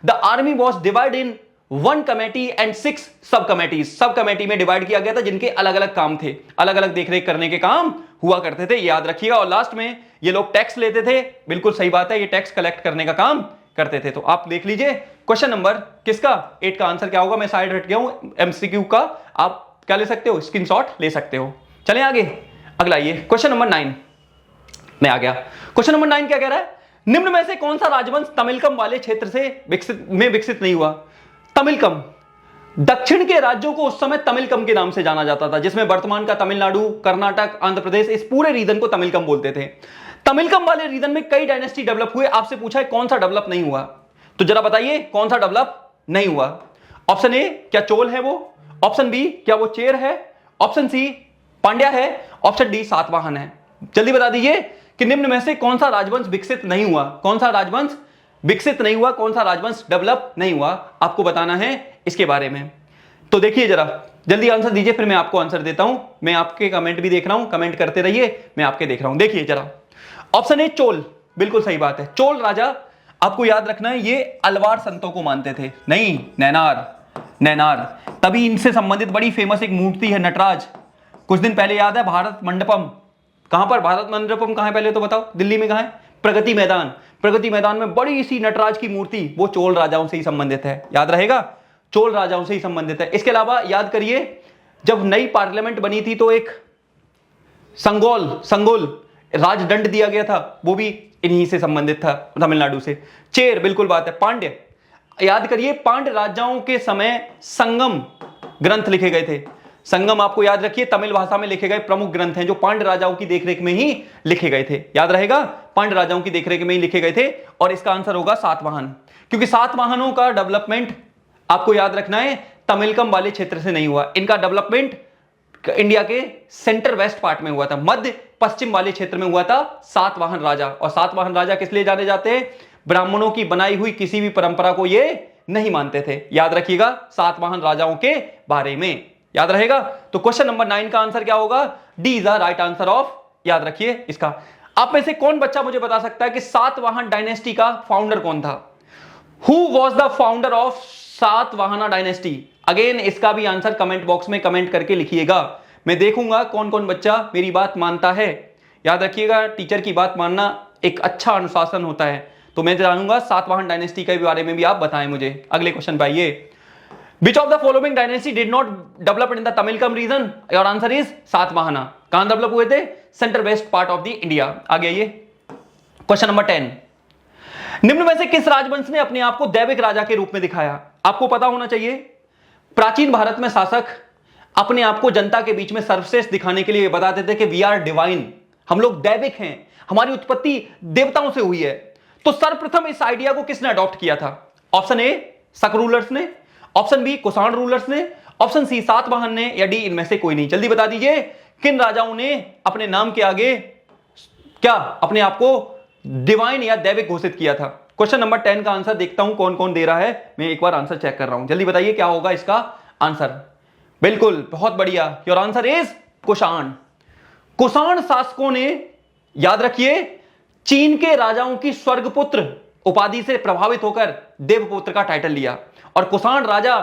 the army was divided in 1 committee and 6 sub committees. Sub committee में डिवाइड किया गया था जिनके अलग अलग काम थे, अलग अलग देखरेख करने के काम हुआ करते थे, याद रखिएगा। और लास्ट में ये लोग टैक्स लेते थे, बिल्कुल सही बात है, ये टैक्स कलेक्ट करने का काम करते थे। तो आप देख लीजिए क्वेश्चन नंबर किसका 8 का आंसर क्या होगा। मैं साइड हट गया हूं एमसीक्यू का, आप क्या ले सकते हो, स्क्रीनशॉट ले सकते हो। चलें आगे, अगला ये क्वेश्चन नंबर 9 में आ गया। क्वेश्चन नंबर 9 क्या कह रहा है, निम्न में से कौन सा राजवंश तमिलकम वाले क्षेत्र से विकसित नहीं हुआ। तमिलकम, दक्षिण के राज्यों को उस समय तमिलकम के नाम से जाना जाता था, जिसमें वर्तमान का तमिलनाडु, कर्नाटक, आंध्र प्रदेश, इस पूरे रीजन को तमिलकम बोलते थे। तमिलकम वाले रीजन में कई डायनेस्टी डेवलप हुए। आपसे पूछा है कौन सा डेवलप नहीं हुआ, तो जरा बताइए कौन सा डेवलप नहीं हुआ। ऑप्शन ए क्या चोल है वो, ऑप्शन बी क्या वो चेर है, ऑप्शन सी पांड्या है, ऑप्शन डी सातवाहन है। जल्दी बता दीजिए कि निम्न में से कौन सा राजवंश विकसित नहीं हुआ, कौन सा राजवंश विकसित नहीं हुआ, कौन सा राजवंश डेवलप नहीं हुआ, आपको बताना है इसके बारे में। तो देखिए जरा जल्दी आंसर दीजिए, फिर मैं आपको आंसर देता हूं। मैं आपके कमेंट भी देख रहा हूं, कमेंट करते रहिए, मैं आपके देख रहा हूं। देखिए जरा, ऑप्शन ए चोल, बिल्कुल सही बात है। चोल राजा, आपको याद रखना है ये अलवार संतों को मानते थे, नहीं नैनार, तभी इनसे संबंधित बड़ी फेमस एक मूर्ति है नटराज। कुछ दिन पहले याद है भारत मंडपम, कहां पर भारत मंडपम कहां है पहले तो बताओ, दिल्ली में कहां है, प्रगति मैदान में बड़ी सी नटराज की मूर्ति, वो चोल राजाओं से ही संबंधित है, याद रहेगा, चोल राजाओं से ही संबंधित है। इसके अलावा याद करिए जब नई पार्लियामेंट बनी थी तो एक संगोल राजदंड दिया गया था, वो भी इन्हीं से संबंधित था, तमिलनाडु से। चेर, बिल्कुल बात है। पांड्य, याद करिए पांड्य राजाओं के समय संगम ग्रंथ लिखे गए थे। संगम आपको याद रखिए तमिल भाषा में लिखे गए प्रमुख ग्रंथ हैं जो पांड्य राजाओं की देखरेख में ही लिखे गए थे, याद रहेगा, पांड्य राजाओं की देखरेख में ही लिखे गए थे। और इसका आंसर होगा सातवाहन, क्योंकि सातवाहनों का डेवलपमेंट आपको याद रखना है तमिलकम वाले क्षेत्र से नहीं हुआ, इनका डेवलपमेंट इंडिया के सेंटर वेस्ट पार्ट में हुआ था, मध्य पश्चिम वाले क्षेत्र में हुआ था सातवाहन राजा। और सातवाहन राजा किस लिए जाने जाते हैं, ब्राह्मणों की बनाई हुई किसी भी परंपरा को ये नहीं मानते थे, याद रखिएगा सातवाहन राजाओं के बारे में, याद रहेगा। तो क्वेश्चन नंबर 9 का आंसर क्या होगा, D is the right answer of, याद रखिए इसका। आप में से कौन बच्चा मुझे बता सकता है कि सातवाहन डायनेस्टी का फाउंडर कौन था, who was the founder of Satavahana dynasty. Again इसका भी आंसर कमेंट बॉक्स में कमेंट करके लिखिएगा, मैं देखूंगा कौन कौन बच्चा मेरी बात मानता है। याद रखिएगा टीचर की बात मानना एक अच्छा अनुशासन होता है, तो मैं जानूंगा सातवाहन डायनेस्टी के बारे में भी आप बताएं मुझे। अगले क्वेश्चन पे आइए, Which of the following dynasty did not develop in the Tamilkam region? Your answer is Satavahana. कहां डेवलप हुए थे, centre west part of the India. आगे आइए क्वेश्चन नंबर 10, निम्न में से किस राजवंश ने अपने आप को दैविक राजा के रूप में दिखाया? आपको पता होना चाहिए, प्राचीन भारत में शासक अपने आप को जनता के बीच में सर्वश्रेष्ठ दिखाने के लिए बताते थे कि वी आर डिवाइन, हम लोग दैविक हैं, हमारी उत्पत्ति देवताओं से हुई है। तो सर्वप्रथम इस आइडिया को किसने अडॉप्ट किया था? ऑप्शन ए शक रूलर्स ने, ऑप्शन बी कुषाण रूलर्स ने, ऑप्शन सी सातवाहन ने, या डी इनमें से कोई नहीं। जल्दी बता दीजिए किन राजाओं ने अपने नाम के आगे क्या अपने आप को डिवाइन या दैविक घोषित किया था? क्वेश्चन नंबर 10 का आंसर देखता हूं कौन कौन दे रहा है, मैं एक बार आंसर चेक कर रहा हूं। जल्दी बताइए क्या होगा इसका आंसर। बिल्कुल, बहुत बढ़िया, your answer is Kushan. Kushan शासकों ने, याद रखिए, चीन के राजाओं की स्वर्गपुत्र उपाधि से प्रभावित होकर देवपुत्र का टाइटल लिया। और कुषाण राजा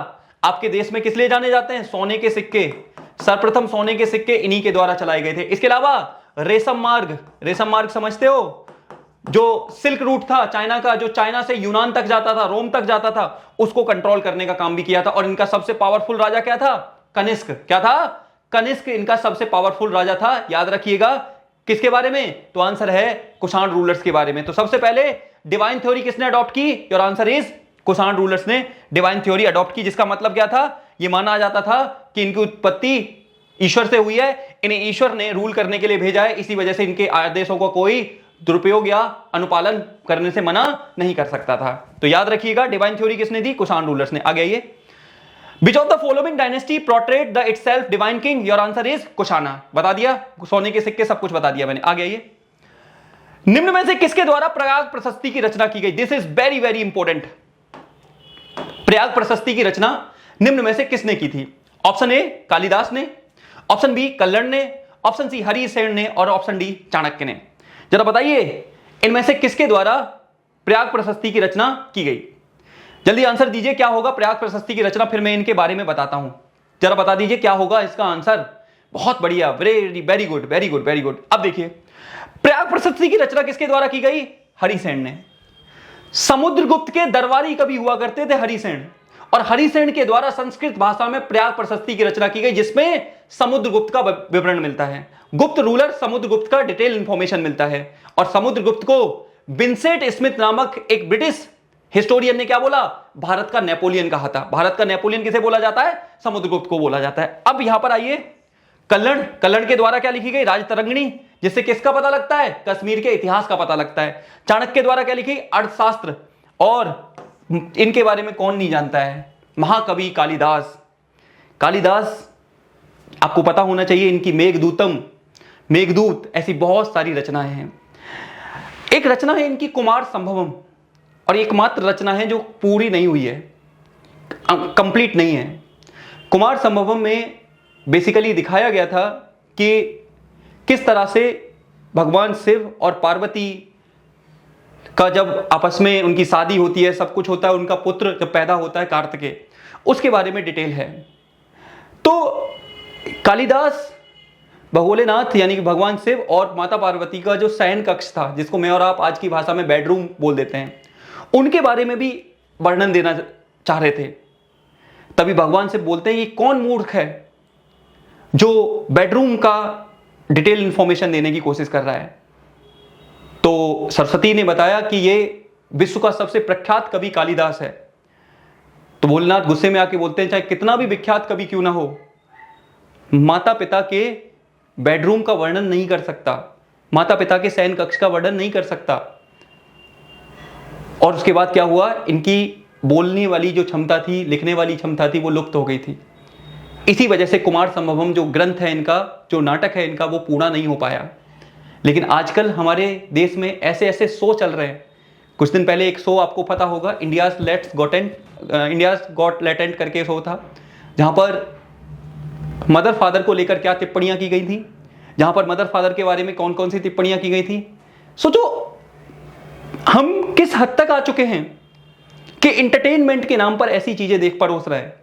आपके देश में किस लिए जाने जाते हैं? सोने के सिक्के। सर्वप्रथम सोने के सिक्के इन्हीं के द्वारा चलाए गए थे। इसके अलावा रेशम मार्ग, रेशम मार्ग समझते हो, जो सिल्क रूट था चाइना का, जो चाइना से यूनान तक जाता था, रोम तक जाता था, उसको कंट्रोल करने का काम भी किया था। और इनका सबसे पावरफुल राजा क्या था? कनिष्क। क्या था? कनिष्क इनका सबसे पावरफुल राजा था। याद रखिएगा किसके बारे में? तो आंसर है कुषाण रूलर्स के बारे में। तो सबसे पहले डिवाइन थ्योरी किसने अडॉप्ट की? Your answer is Kushan rulers ने डिवाइन थ्योरी अडॉप्ट की, जिसका मतलब क्या था? यह माना जाता था कि इनकी उत्पत्ति ईश्वर से हुई है, इन्हें ईश्वर ने रूल करने के लिए भेजा है, इसी वजह से इनके आदेशों का कोई दुरुपयोग या अनुपालन करने से मना नहीं कर सकता था। तो याद रखिएगा डिवाइन थ्योरी किसने दी? कुषाण रूलर्स ने। आगे आइए, which of the following dynasty portrait the itself divine king? Your answer is Kushana. बता दिया, सोने के सिक्के सब कुछ बता दिया मैंने। आगे आइए, निम्न में से किसके द्वारा प्रयाग प्रशस्ति की रचना की गई? This is very very important. Prayag प्रशस्ति की रचना निम्न में से किसने की थी? ऑप्शन ए कालिदास ने, ऑप्शन बी कल्लण ने, ऑप्शन सी हरिसेन ने, और ऑप्शन डी चाणक्य ने। जरा बताइए इनमें से किसके द्वारा प्रयाग प्रशस्ति की रचना की गई? जल्दी आंसर दीजिए क्या होगा प्रयाग प्रशस्ति की रचना, फिर मैं इनके बारे में बताता हूं। जरा बता दीजिए क्या होगा इसका आंसर। बहुत बढ़िया, very very good, very good, very good. अब देखिए प्रयाग प्रशस्ति की रचना किसके द्वारा की गई? हरिसेन ने। समुद्रगुप्त के दरबारी कवि हुआ करते थे हरिसेन, और हरिसेन के द्वारा संस्कृत भाषा में प्रयाग प्रशस्ति की रचना की गई, जिसमें समुद्रगुप्त का विवरण मिलता है। गुप्त रूलर समुद्रगुप्त का डिटेल इंफॉर्मेशन मिलता है। और समुद्रगुप्त को विंसेंट स्मिथ नामक एक ब्रिटिश हिस्टोरियन ने क्या बोला? भारत का नेपोलियन कहा था। भारत का नेपोलियन किसे बोला जाता है? समुद्रगुप्त को बोला जाता है। अब यहां पर आइए, कल्लण, कल्लण के द्वारा क्या लिखी गई? राजतरंगिणी, जिससे किसका पता लगता है? कश्मीर के इतिहास का पता लगता है। चाणक्य के द्वारा क्या लिखी? अर्थशास्त्र। और इनके बारे में कौन नहीं जानता है? महाकवि कालिदास। कालिदास आपको पता होना चाहिए, इनकी मेघदूतम, मेघदूत, ऐसी बहुत सारी रचनाएं हैं। एक रचना है इनकी कुमार संभवम, और एकमात्र रचना है जो पूरी नहीं हुई है, कंप्लीट नहीं है। कुमार संभवम में बेसिकली दिखाया गया था कि किस तरह से भगवान शिव और पार्वती का जब आपस में उनकी शादी होती है, सब कुछ होता है, उनका पुत्र जब पैदा होता है कार्तिकेय, उसके बारे में डिटेल है। तो कालिदास भगोलेनाथ यानी कि भगवान शिव और माता पार्वती का जो शयन कक्ष था, जिसको मैं और आप आज की भाषा में बेडरूम बोल देते हैं, उनके बारे में भी वर्णन देना चाह रहे थे। तभी भगवान शिव बोलते हैं कि कौन मूर्ख है जो बेडरूम का डिटेल इंफॉर्मेशन देने की कोशिश कर रहा है। तो सरस्वती ने बताया कि ये विश्व का सबसे प्रख्यात कवि कालिदास है। तो भोलेनाथ गुस्से में आके बोलते हैं चाहे कितना भी विख्यात कवि क्यों ना हो, माता पिता के बेडरूम का वर्णन नहीं कर सकता, माता पिता के शयन कक्ष का वर्णन नहीं कर सकता। और उसके बाद क्या हुआ? इनकी बोलने वाली जो क्षमता थी, लिखने वाली क्षमता थी, वो लुप्त हो गई थी। इसी वजह से कुमार संभवम जो ग्रंथ है इनका, जो नाटक है इनका, वो पूरा नहीं हो पाया। लेकिन आजकल हमारे देश में ऐसे ऐसे शो चल रहे हैं। कुछ दिन पहले एक शो आपको पता होगा, इंडियाज गॉट लेटेंट करके शो था, जहां पर मदर फादर को लेकर क्या टिप्पणियां की गई थी, जहां पर मदर फादर के बारे में कौन कौन सी टिप्पणियां की गई थी। सोचो हम किस हद तक आ चुके हैं कि इंटरटेनमेंट के नाम पर ऐसी चीजें देख परोस रहे हैं।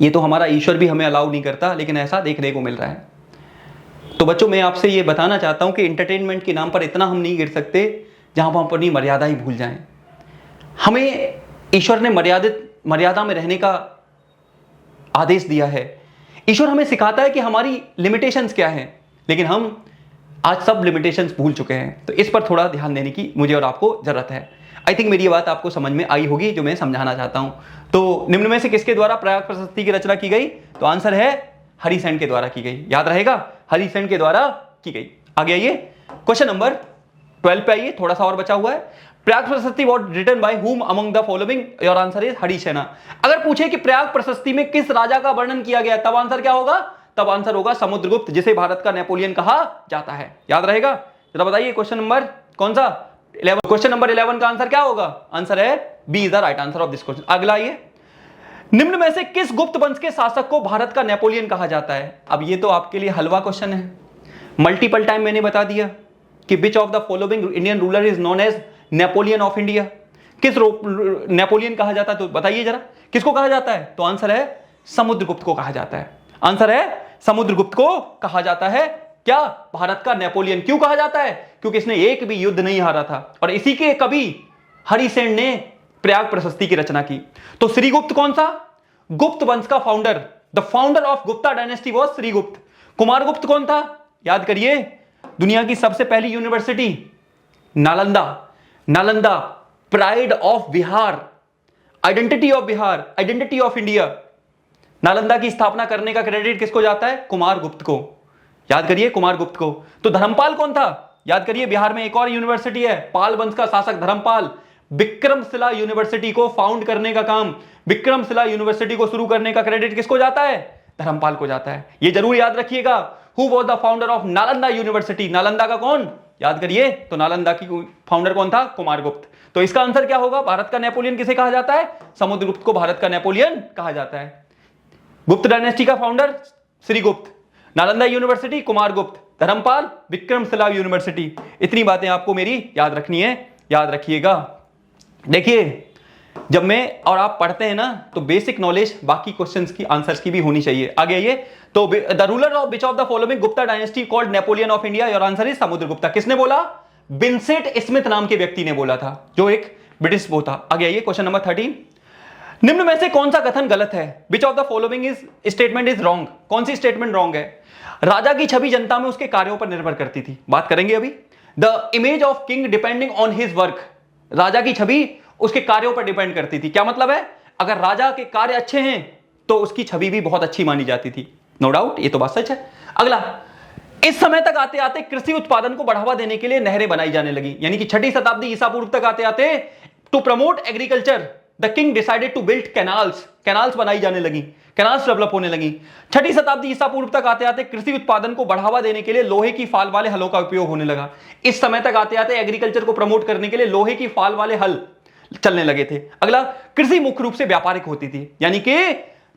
ये तो हमारा ईश्वर भी हमें अलाउ नहीं करता, लेकिन ऐसा देखने को मिल रहा है। तो बच्चों मैं आपसे ये बताना चाहता हूं कि इंटरटेनमेंट के नाम पर इतना हम नहीं गिर सकते जहां हम अपनी मर्यादा ही भूल जाएं। हमें ईश्वर ने मर्यादा में रहने का आदेश दिया है। ईश्वर हमें सिखाता है कि हमारी लिमिटेशंस क्या हैं, लेकिन हम आज सब लिमिटेशंस भूल चुके हैं। तो इस पर थोड़ा ध्यान देने की मुझे और आपको जरूरत है। आई थिंक मेरी ये बात आपको समझ में आई होगी जो मैं समझाना चाहता हूं। तो निम्न में से किसके द्वारा प्रयाग प्रशस्ति की रचना की गई? तो आंसर है हरिसेन के द्वारा की गई। याद रहेगा, हरिसेन के द्वारा की गई। आगे आइए, क्वेश्चन नंबर 12 पे आइए, थोड़ा सा और बचा हुआ है। Prayag Prashasti was written by whom among the following? Your answer is Harisena. अगर पूछे कि प्रयाग प्रशस्ति में किस राजा का वर्णन किया गया, तब आंसर क्या होगा? तब आंसर होगा समुद्रगुप्त, जिसे भारत का नेपोलियन कहा जाता है। याद रहेगा? जरा बताइए क्वेश्चन नंबर कौन सा? 11। क्वेश्चन नंबर 11 का आंसर क्या होगा? आंसर है B is the right answer of this question. अगला आइए, निम्न में से किस गुप्त वंश के शासक को भारत का नेपोलियन कहा जाता है? अब ये तो आपके लिए हलवा क्वेश्चन है। मल्टीपल टाइम मैंने बता दिया कि which of the following Indian ruler is known as Napoleon of India. किस नेपोलियन कहा जाता है? तो बताइए जरा, किसको कहा जाता है? तो आंसर है समुद्रगुप्त को कहा जाता है। आंसर है समुद्रगुप्त को कहा जाता है। क्या? भारत का नेपोलियन। क्यों कहा जाता है? क्योंकि इसने एक भी युद्ध नहीं हारा था और इसी के कवि हरिसेन ने प्रयाग प्रशस्ति की रचना की। तो श्रीगुप्त कौन सा? गुप्त वंश का founder. The founder of Gupta dynasty was Shrigupta. Kumaragupta कौन था? याद करिए, दुनिया की सबसे पहली university Nalanda. Nalanda, pride of Bihar, identity of Bihar, identity of India. Nalanda की स्थापना करने का क्रेडिट किसको जाता है? कुमारगुप्त को। याद करिए, कुमारगुप्त को। तो धर्मपाल कौन था? याद करिए, बिहार में एक और यूनिवर्सिटी है, पाल वंश का शासक धर्मपाल। विक्रमशिला यूनिवर्सिटी को फाउंड करने का काम, विक्रमशिला यूनिवर्सिटी को शुरू करने का क्रेडिट किसको जाता है? धर्मपाल को जाता है। यह जरूर याद रखिएगा। Who was the founder of Nalanda university? Nalanda का कौन? याद करिए, तो नालंदा की फाउंडर कौन था? कुमारगुप्त। तो इसका आंसर क्या होगा? भारत का नेपोलियन किसे कहा जाता है? समुद्रगुप्त को भारत का नेपोलियन कहा जाता है। गुप्त डायनेस्टी का founder Shrigupta, Nalanda university Kumaragupta, Dharmapala Vikramashila university. इतनी बातें आपको मेरी याद रखनी है, याद रखिएगा। देखिए, जब मैं और आप पढ़ते हैं ना, तो बेसिक नॉलेज बाकी क्वेश्चंस की आंसर्स की भी होनी चाहिए। आगे आइए, तो the ruler of which of the following Gupta dynasty called Napoleon of India? Your answer is Samudragupta. किसने बोला? विंसेंट स्मिथ नाम के व्यक्ति ने बोला था, जो एक ब्रिटिश वो था। आगे आइए, क्वेश्चन नंबर 13। निम्न में से कौन सा कथन गलत है? Which of the following is statement is wrong? कौन सी स्टेटमेंट रॉन्ग है? राजा की छवि जनता में उसके कार्यों पर निर्भर करती थी। बात करेंगे अभी। The image of king depending on his work. राजा की छवि उसके कार्यों पर डिपेंड करती थी। क्या मतलब है? अगर राजा के कार्य अच्छे हैं तो उसकी छवि भी बहुत अच्छी मानी जाती थी। नो डाउट, ये तो बात सच है। अगला, इस समय तक आते आते कृषि उत्पादन को बढ़ावा देने के लिए नहरें बनाई जाने लगी, यानी कि 6वीं शताब्दी ईसा पूर्व तक आते आते to promote agriculture the king decided to build canals. Canals बनाई जाने लगी, कैनाल्स डेवलप होने लगी। 6वीं शताब्दी ईसा पूर्व तक आते आते कृषि उत्पादन को बढ़ावा देने के लिए लोहे की फाल वाले हलों का उपयोग होने लगा। इस समय तक आते आते एग्रीकल्चर को प्रमोट करने के लिए लोहे की फाल वाले हल चलने लगे थे। अगला, कृषि मुख्य रूप से व्यापारिक होती थी, यानी कि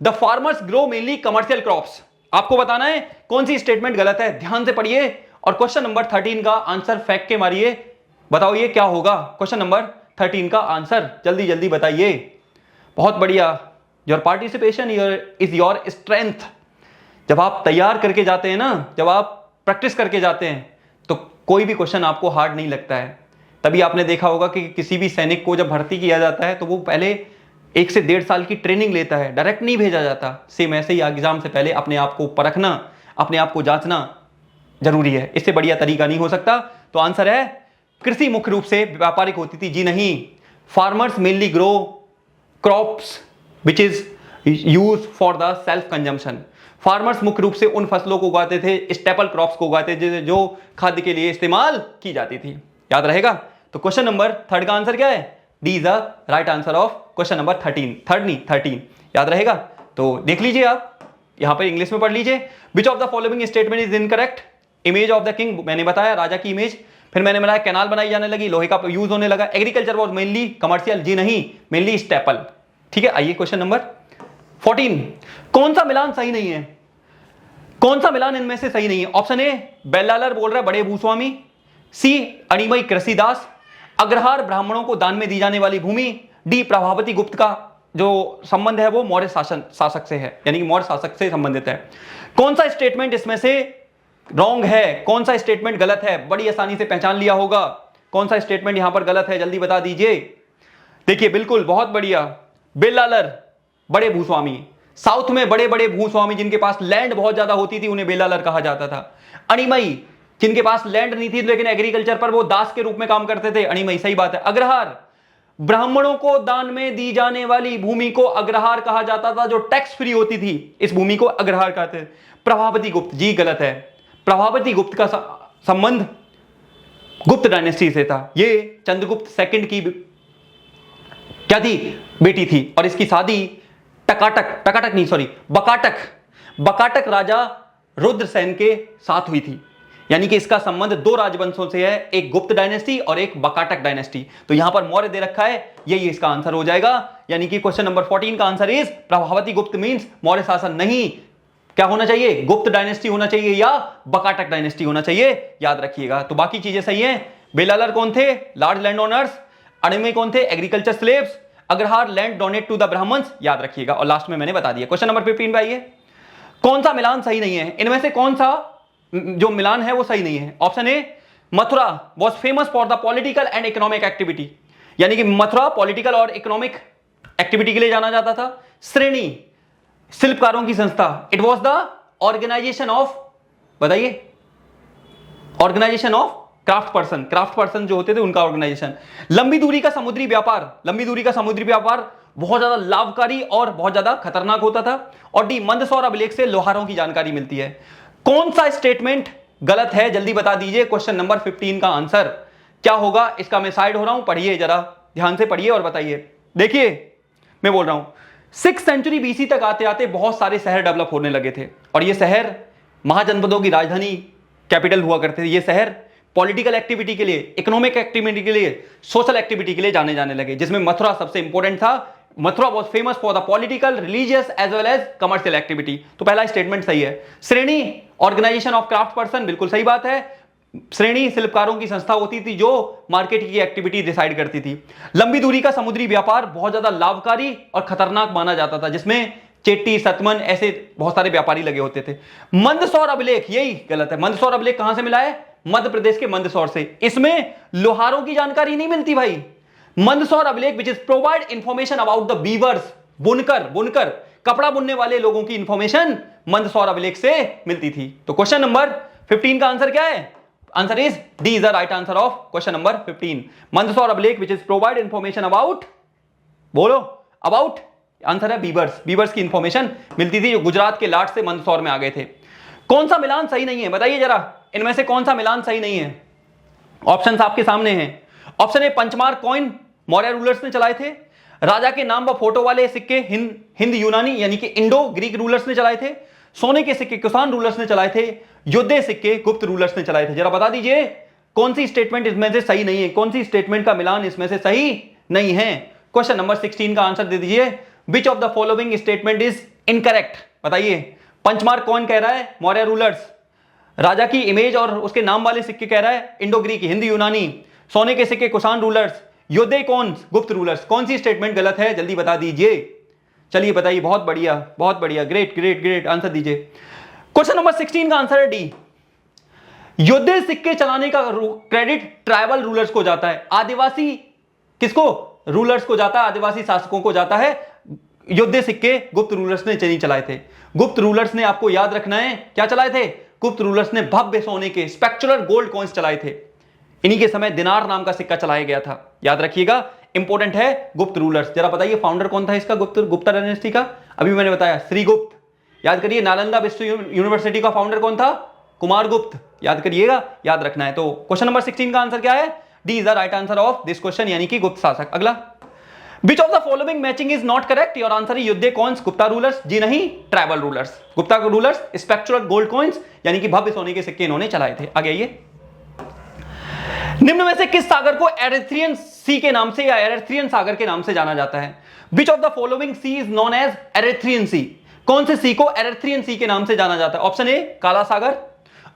the farmers grow mainly commercial crops. आपको बताना है कौन सी स्टेटमेंट गलत है, ध्यान से पढ़िए और क्वेश्चन नंबर 13 का आंसर फेंक के मारिए। बताओ ये क्या होगा? क्वेश्चन नंबर 13 का आंसर जल्दी जल्दी बताइए। बहुत बढ़िया, your participation is your strength. जब आप तैयार करके जाते हैं ना, जब आप प्रैक्टिस करके जाते हैं, तो कोई भी क्वेश्चन आपको हार्ड नहीं लगता है। तभी आपने देखा होगा कि किसी भी सैनिक को जब भर्ती किया जाता है तो वो पहले 1 से 1.5 साल की ट्रेनिंग लेता है, डायरेक्ट नहीं भेजा जाता। सेम ऐसे ही एग्जाम से पहले अपने आप को परखना, अपने आप को जांचना जरूरी है। इससे बढ़िया तरीका नहीं हो सकता। तो आंसर है कृषि मुख्य रूप से व्यापारिक होती थी। जी नहीं, farmers mainly grow crops which is use for the self consumption. Farmers मुख्य रूप से उन फसलों को उगाते थे, स्टेपल क्रॉप्स को उगाते थे जो खाद्य के लिए इस्तेमाल की जाती थी। याद रहेगा? तो क्वेश्चन नंबर 3 का आंसर क्या है? D is the right answer of question number 13। 13 याद रहेगा? तो देख लीजिए, आप यहां पर इंग्लिश में पढ़ लीजिए। विच of the following statement is incorrect? Image of the king, मैंने बताया राजा की इमेज। फिर मैंने बताया कैनाल बनाई जाने लगी, लोहे का यूज होने लगा। एग्रीकल्चर वॉज मेनली कमर्शियल, जी नहीं, मेनली स्टेपल। ठीक है, आइए क्वेश्चन नंबर 14। कौन सा मिलान सही नहीं है? कौन सा मिलान इनमें से सही नहीं है? ऑप्शन ए, बेल्लालर बोल रहा है बड़े भूस्वामी। सी, अणिमई कृषिदास। अग्रहार, ब्राह्मणों को दान में दी जाने वाली भूमि। डी, प्रभावती गुप्त का जो संबंध है वो मौर्य शासक से है, यानी कि मौर्य शासक से संबंधित है। कौन सा स्टेटमेंट इसमें से रॉन्ग है? कौन सा स्टेटमेंट गलत है? बड़ी आसानी से पहचान लिया होगा कौन सा स्टेटमेंट यहां पर गलत है, जल्दी बता दीजिए। देखिए, बिल्कुल, बहुत बढ़िया। बेल्लालर बड़े भूस्वामी, साउथ में बड़े बड़े भूस्वामी जिनके पास लैंड बहुत ज्यादा होती थी उन्हें बेल्लालर कहा जाता था। अणिमई, जिनके पास लैंड नहीं थी लेकिन एग्रीकल्चर पर वो दास के रूप में काम करते थे, अणिमई, सही बात है। अग्रहार, ब्राह्मणों को दान में दी जाने वाली भूमि को अग्रहार कहा जाता था, जो टैक्स फ्री होती थी, इस भूमि को अग्रहार कहते थे। प्रभावती गुप्त, जी गलत है। प्रभावती गुप्त का संबंध गुप्त डायनेस्टी से था। ये चंद्रगुप्त सेकंड की क्या थी, बेटी थी, और इसकी शादी बकाटक राजा रुद्रसेन के साथ हुई थी। यानी कि इसका संबंध दो राजवंशों से है, एक गुप्त डायनेस्टी और एक बकाटक डायनेस्टी। तो यहां पर मौर्य दे रखा है, यही इसका आंसर हो जाएगा। यानी कि क्वेश्चन नंबर 14 का आंसर इज प्रभावती गुप्त मींस मौर्य शासन नहीं, क्या होना चाहिए, गुप्त डायनेस्टी होना चाहिए या बकाटक डायनेस्टी होना चाहिए, याद रखिएगा। तो बाकी चीजें सही हैं। बेलालर कौन थे, लार्ज लैंड ओनर्स। अणिमे कौन थे, agriculture slaves. Agrahara land donate to the Brahmans, याद रखिएगा। और लास्ट में मैंने बता दिया। क्वेश्चन नंबर 15 पे आइए, कौन सा मिलान सही नहीं है, इनमें से कौन सा जो मिलान है वो सही नहीं है। Option A, Mathura was famous for the political and economic activity, यानी कि मथुरा पॉलिटिकल और इकोनॉमिक एक्टिविटी के लिए जाना जाता था। श्रेणी, शिल्पकारों की संस्था, it was the organisation of, बताइए, ऑर्गेनाइजेशन ऑफ क्राफ्ट पर्सन जो होते थे उनका ऑर्गेनाइजेशन। लंबी दूरी का समुद्री व्यापार बहुत ज्यादा लाभकारी और बहुत ज्यादा खतरनाक होता था। और डी, मंदसौर अभिलेख से लोहारों की जानकारी मिलती है। कौन सा स्टेटमेंट गलत है, जल्दी बता दीजिए। क्वेश्चन नंबर 15 का आंसर क्या होगा, इसका मैं साइड हो रहा हूं, पढ़िए, जरा ध्यान से पढ़िए और बताइए। देखिए मैं बोल रहा हूं 6th सेंचुरी बीसी तक आते आते बहुत सारे शहर डेवलप होने लगे थे, और ये शहर महाजनपदों की राजधानी कैपिटल हुआ करते थे। ये शहर पॉलिटिकल एक्टिविटी के लिए, इकोनॉमिक एक्टिविटी के लिए, सोशल एक्टिविटी के लिए जाने जाने लगे, जिसमें मथुरा सबसे इंपॉर्टेंट था। Mathura was famous for the political, religious as well as commercial activity. तो पहला स्टेटमेंट सही है। श्रेणी, ऑर्गेनाइजेशन ऑफ क्राफ्ट पर्सन, बिल्कुल सही बात है। श्रेणी शिल्पकारों की संस्था होती थी जो मार्केट की एक्टिविटी डिसाइड करती थी। लंबी दूरी का समुद्री व्यापार बहुत ज्यादा लाभकारी और खतरनाक माना जाता था, जिसमें चेट्टी, सतमन ऐसे बहुत सारे व्यापारी लगे होते थे। मंदसौर अभिलेख, यही गलत है। मंदसौर अभिलेख कहां से मिला है, मध्य प्रदेश के मंदसौर से। इसमें लोहारों की जानकारी नहीं मिलती भाई। मंदसौर अभिलेख which is provide information about the weavers, बुनकर कपड़ा बुनने वाले लोगों की इंफॉर्मेशन मंदसौर अभिलेख से मिलती थी। तो क्वेश्चन नंबर 15 का आंसर क्या है, answer is D is the right answer of question number 15। Mandsaur अभिलेख which is provide information about, बोलो, अबाउट, आंसर है वीवर्स की इंफॉर्मेशन मिलती थी, जो गुजरात के लाट से मंदसौर में आ गए थे। कौन सा मिलान सही नहीं है, बताइए जरा, इनमें से कौन सा मिलान सही नहीं है। ऑप्शंस आपके सामने हैं। Option A, punch mark coin Maurya rulers ने चलाए थे। राजा के नाम व फोटो वाले सिक्के हिंद यूनानी यानी कि इंडो ग्रीक रूलर्स ने चलाए थे। सोने के सिक्के कुषाण रूलर्स ने चलाए थे। योद्धे सिक्के गुप्त रूलर्स ने चलाए थे। जरा बता दीजिए कौन सी स्टेटमेंट इसमें से सही नहीं है, कौन सी स्टेटमेंट का मिलान इसमें से सही नहीं है। क्वेश्चन नंबर 16 का आंसर दे दीजिए। विच of the following statement is incorrect, बताइए। पंचमार्क कौन कह रहा है, मौर्य रूलर्स। राजा की इमेज और उसके नाम वाले सिक्के कह रहा है इंडो ग्रीक, हिंद यूनानी। सोने के सिक्के कुषाण रूलर्स। योद्धे कौन, गुप्त रूलर्स। कौन सी स्टेटमेंट गलत है, जल्दी बता दीजिए। चलिए बताइए, बहुत बढ़िया, ग्रेट आंसर दीजिए। क्वेश्चन नंबर 16 का आंसर है डी। योद्धे सिक्के चलाने का क्रेडिट ट्राइबल रूलर्स को जाता है। आदिवासी किसको, रूलर्स को जाता है, आदिवासी शासकों को जाता है। योद्धे सिक्के गुप्त रूलर्स ने नहीं चलाए थे। गुप्त रूलर्स ने, आपको याद रखना है, क्या चलाए थे, गुप्त रूलर्स ने भव्य सोने के स्पेक्चुलर गोल्ड कॉइन्स चलाए थे। इन्हीं के समय दिनार नाम का सिक्का चलाया गया था, याद रखिएगा, इंपॉर्टेंट है। गुप्त रूलर्स, जरा बताइए फाउंडर कौन था इसका, गुप्ता डायनेस्टी का, अभी मैंने बताया श्रीगुप्त। याद करिए, नालंदा विश्व यूनिवर्सिटी का फाउंडर कौन था, कुमारगुप्त, याद करिएगा, याद रखना है। तो क्वेश्चन नंबर 16 का आंसर क्या है, D is the right answer of this question, यानी कि गुप्त शासक। अगला, which of the following matching is not correct, your answer है योद्धे कॉइन्स, गुप्ता रूलर्स, जी नहीं, tribal rulers. Gupta rulers spectacular gold coins यानी कि भव्य सोने के सिक्के इन्होंने चलाए थे। आगे आइए, निम्न में से किस सागर को एरिथ्रियन सी के नाम से या एरिथ्रियन सागर के नाम से जाना जाता है। Which of the following sea is known as Erythraean sea, कौन से सी को एरिथ्रियन सी के नाम से जाना जाता है। ऑप्शन ए काला सागर,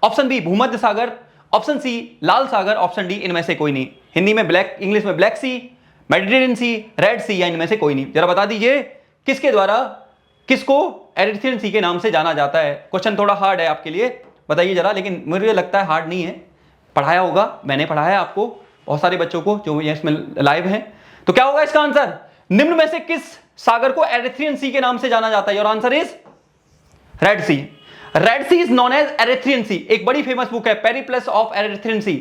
ऑप्शन बी भूमध्य सागर, ऑप्शन सी लाल सागर, ऑप्शन डी इनमें से कोई नहीं। हिंदी में ब्लैक, इंग्लिश में ब्लैक सी, मेडिटेरियन सी, रेड सी, या इनमें से कोई नहीं। जरा बता दीजिए किसके द्वारा किसको एरिथ्रियन सी के नाम से जाना जाता है। क्वेश्चन थोड़ा हार्ड है आपके लिए, बताइए जरा, लेकिन मुझे लगता है हार्ड नहीं है, पढ़ाया होगा, मैंने पढ़ाया आपको, बहुत सारे बच्चों को जो इसमें लाइव हैं। तो क्या होगा इसका आंसर, निम्न में से किस सागर को एरिथ्रियन सी के नाम से जाना जाता है। और answer is red sea. Red sea is known as Erythraean sea. एक बड़ी फेमस बुक है Periplus of Erythraean sea,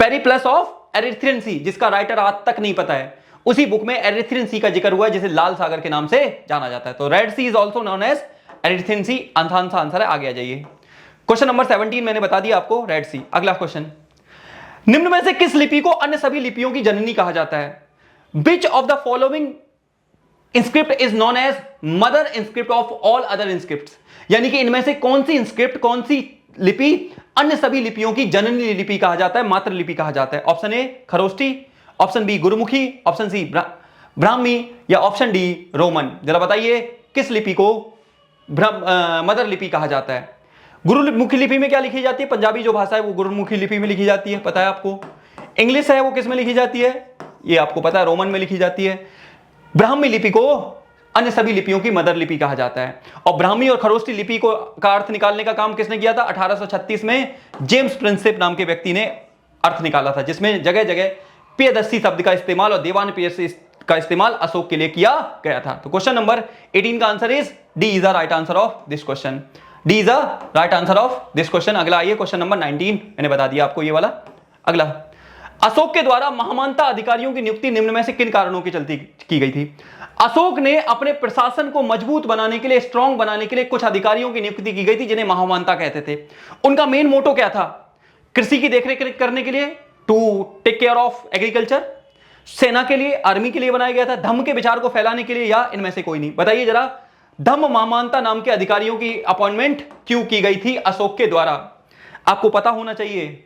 Periplus of Erythraean sea, जिसका राइटर आज तक नहीं पता है। उसी बुक में एरिथ्रियन सी का जिक्र हुआ है, जिसे लाल सागर के नाम से जाना जाता है। तो red sea is also known as Erythraean sea. आसान सा आंसर है, आगे आ जाइए। क्वेश्चन नंबर 17 मैंने बता दिया आपको, रेड सी। अगला क्वेश्चन, निम्न में से किस लिपि को अन्य सभी लिपियों की जननी कहा जाता है? Which of the following inscript is known as mother inscript of all other inscript? यानी कि इनमें से कौन सी इंस्क्रिप्ट, कौन सी लिपि अन्य सभी लिपियों की जननी लिपि कहा जाता है, मातृ लिपि कहा जाता है? Option A Kharosthi, option B Gurmukhi, option C Brahmi, या ऑप्शन डी रोमन। जरा बताइए किस लिपि को मदर लिपि कहा जाता है? गुरुमुखी लिपि में क्या लिखी जाती है? पंजाबी जो भाषा है वो गुरुमुखी लिपि में लिखी जाती है, पता है आपको। इंग्लिश है वो किस में लिखी जाती है? ये आपको पता है, रोमन में लिखी जाती है। ब्राह्मी लिपि को अन्य सभी लिपियों की मदर लिपि कहा जाता है। और ब्राह्मी और खरोष्टी लिपि को का अर्थ निकालने का काम किसने किया था? 1836 में जेम्स प्रिंसेप नाम के व्यक्ति ने अर्थ निकाला था, जिसमें जगह जगह प्रियदर्शी शब्द का इस्तेमाल और देवान प्रियदर्शी का इस्तेमाल अशोक के लिए किया गया था। तो क्वेश्चन नंबर 18 का answer is D is the right answer of this question. D is the right answer of this question. अगला आइए, क्वेश्चन नंबर 19 मैंने बता दिया आपको, ये वाला। अगला, अशोक के द्वारा महामानता अधिकारियों की नियुक्ति निम्न में से किन कारणों की चलती की गई थी? अशोक ने अपने प्रशासन को मजबूत बनाने के लिए, स्ट्रांग बनाने के लिए कुछ अधिकारियों की नियुक्ति की गई थी, जिन्हें महामानता कहते थे। उनका मेन मोटो क्या था? कृषि की देखरेख करने के लिए, to take care of agriculture, सेना के लिए, आर्मी के लिए बनाया गया था, धम्म के विचार को फैलाने के लिए, या इनमें से कोई नहीं? बताइए जरा, धम्म महामानता नाम के अधिकारियों की अपॉइंटमेंट क्यों की गई थी अशोक के द्वारा? आपको पता होना चाहिए।